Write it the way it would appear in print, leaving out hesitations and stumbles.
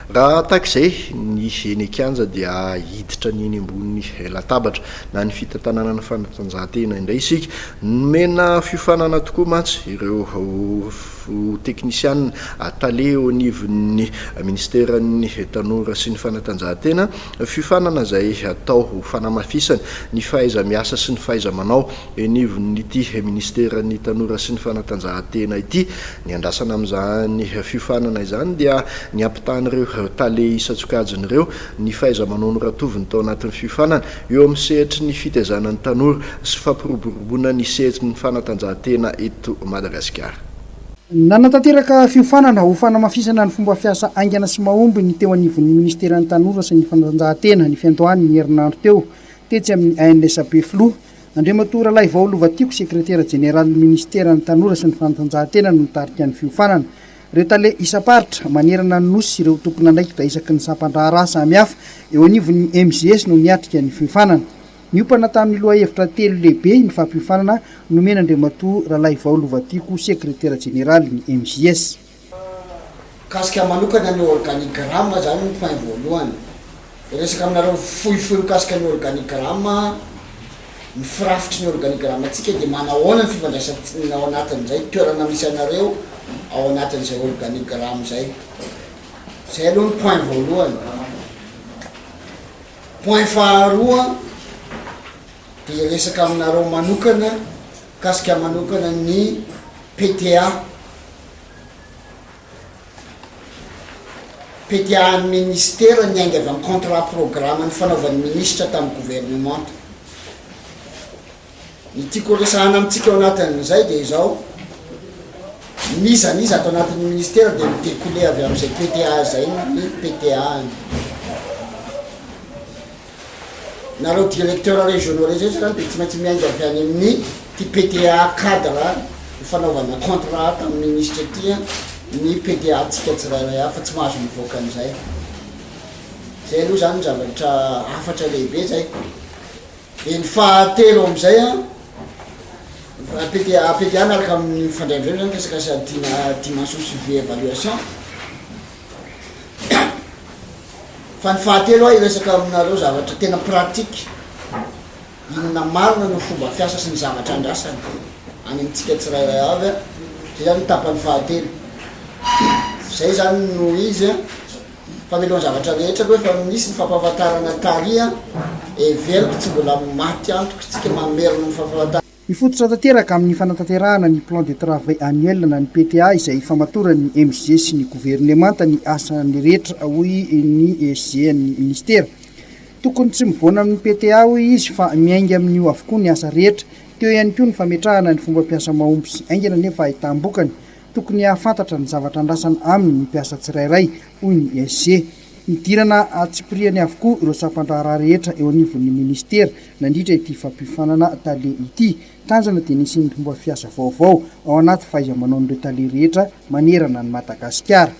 raha tak'izay ny eny kianja dia hiditra nyeny ambony latabatra na ny fitantanana ny fanatanjahantena indray isika nomena fiofanana tokoa mantsy ireo teknisianina tale ao anivon'ny Ministeran'ny tanora sy ny fanatanjahantena fiofanana izay atao fanamafisana ny fahaiza-miasa sy ny fahaiza-manao anivon'ity Ministeran'ny tanora sy ny fanatanjahantena ity ny andrasana amin'izany fiofanana izany dia ny ampitan'ireo tale isatsokajin'ireo ny fahaiza-manao ny ratoviny tao anatin'ny fiofanana eo amin'ny sehatry ny fitaizana ny tanora sy fampiroboroboana ny sehatry ny fanatanjahantena eto Madagasikara. Nanatanteraka fiofanana ho fanamafisana ny fomba fiasa aingana sy mahomby ny teo anivon'ny Ministeran'ny tanora sy ny fanatanjahantena ny fiantohany ny herinandro teo tetsy amin'ny ANSP Flo Andriamatora Lahy Vaolovatiko sekretera jeneraly Ministeran'ny tanora sy ny fanatanjahantena no nitarika ny fiofanana ireo tale isaparitra manerana ny nosy ireo tokony andraikitra isaky ny sampandraharaha samihafa eo anivon'ny MJs no niatrika ny fiofanana niopana tamin'ny loha hevitra telo lehibe ny fampiofanana Nomena Andriamatora Lahy Vaolovatiko sekretera jeneraly ny MJs. Kasika manokana ny organigramme zany ny point voalohany resaka aminareo fohifohy kasika ny organigramme ny firafitry ny organigramme atsika dia manahoana ny fifandraisana ao anatin'izay toerana misy anareo ao anatin'izay organigramme zay zay aloha ny point voalohany. Point faharoa dia resaka aminareo manokana kasika manokana ny PTA ny ministera ny aingavy amin'ny contrat programme ny fanaovan'ny ministra tamin'ny gouvernement. Ny tiako resahana amintsika ao anatin'izay dia izao nizaniza ato anatin'ny ministera dia midécoulé avy amin'izay PTA zay ny PTA nareo directeur régionaux zay zany dia tsy maintsy miainga avy any amin'ny ty PTA cadre ny fanaovana contrat tamin'ny ministre ty ny PTA tsika tsirairay fa tsy mahazo mivoaka an'izay zay aloha zany zavatra afatra lehibe zay. Dia ny fahatelo amin'izay PTA miaraka amin'ny fandraindreo zany resaka sa dimension suivi évaluation fa ny fahatelo iresaka aminareo zavatra tena pratique inona marina no fomba fiasa sy ny zavatra andrasany any amintsika tsirairay avy zay zany tapany fahatelo zay zany no izy famelohan'ny zavatra rehetra hoe fa misy ny fampahafantarana taria everiko tsy mbola maty antoka tsika mamerina ny fampahafantarana. Mifototra tanteraka amin'ny fanatanterahana ny plan de travail annuel na ny PTA izay famatorany MJs sy ny gouvernemanta ny asan'ny rehetra hoy ny SG ny ministera. Tokony tsy mivoana amin'ny PTA hoy izy fa miainga amin'io avokoa ny asa rehetra teo ihany koa ny fametrahana ny fomba piasa mahomby sy aingana nefa ahitambokany tokony hahafantatra ny zavatra andrasana aminy ny mpiasa tsirairay hoy ny SG. Nidirana atsipiriany avokoa ireo sampandraharaha rehetra eo anivon'ny ministera nandritra ity fampiofanana tale ity tanjana dia nisy ny fomba fiasa vaovao ao anaty fahaiza-manao n'ireo tale rehetra manerana ny Madagasikara.